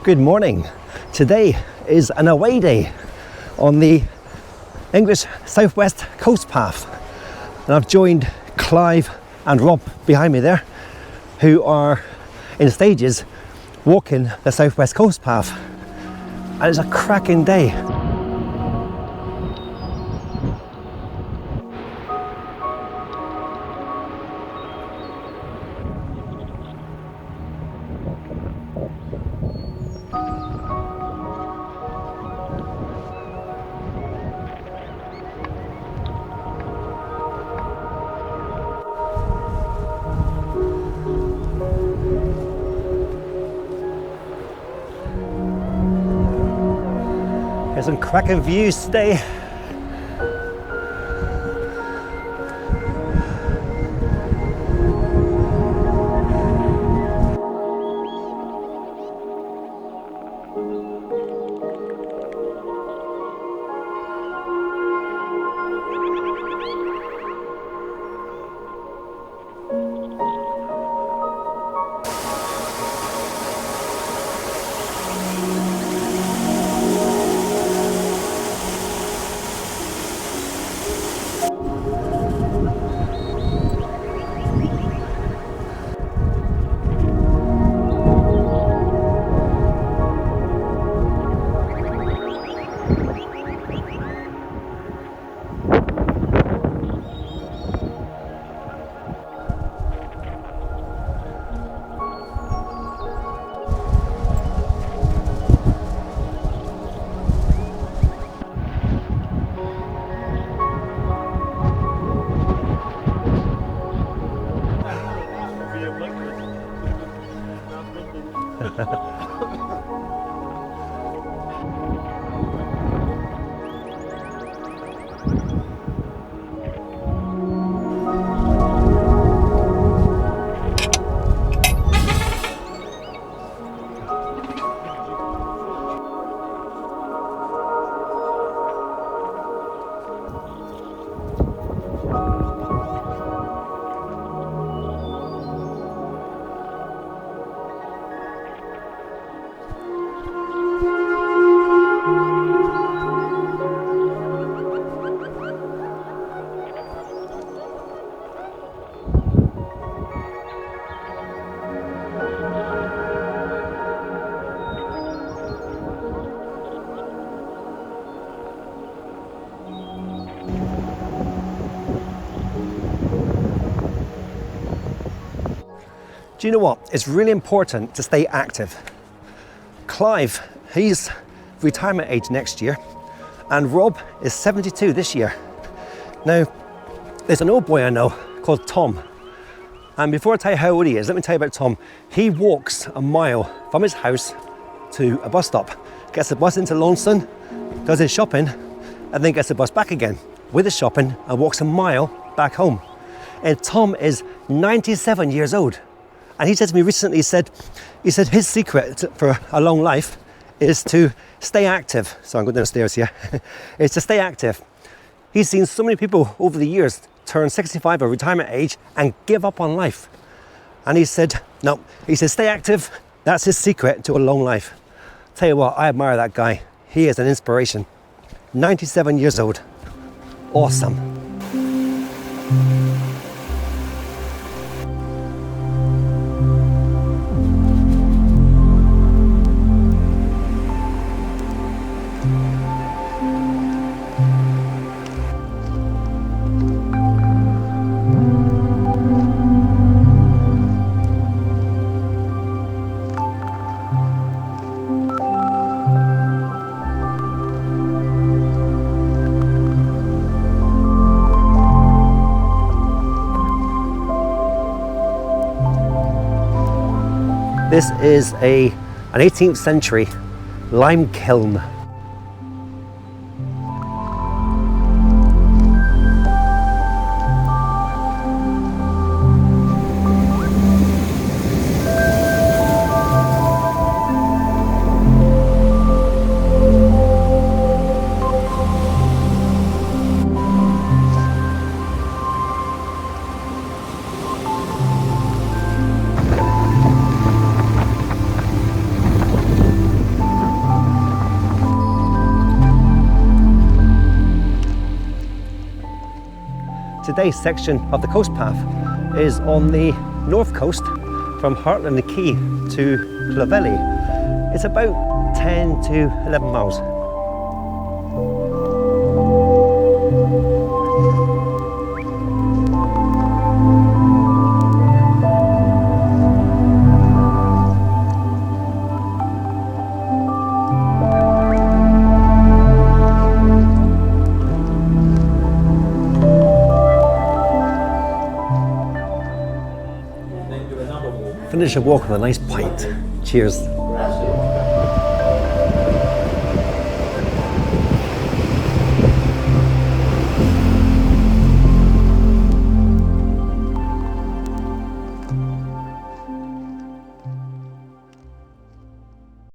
Good morning. Today is an away day on the English southwest coast path, and I've joined Clive and Rob behind me there, who are in stages walking the southwest coast path, and it's a cracking day. There's some cracking views today. Do you know what? It's really important to stay active. Clive, he's retirement age next year, and Rob is 72 this year. Now, there's an old boy I know called Tom, and before I tell you how old he is, let me tell you about Tom. He walks a mile from his house to a bus stop, gets the bus into Launceston, does his shopping, and then gets the bus back again with his shopping and walks a mile back home. And Tom is 97 years old. And he said to me recently, he said his secret for a long life is to stay active. So I'm going downstairs here. Is to stay active. He's seen so many people over the years turn 65 or retirement age and give up on life. And he said, no, he said, stay active. That's his secret to a long life. Tell you what, I admire that guy. He is an inspiration. 97 years old. Awesome. This is an 18th century lime kiln. today's section of the coast path is on the north coast from Hartland Quay to Clovelly. It's about 10 to 11 miles. Finish a walk with a nice pint. Cheers.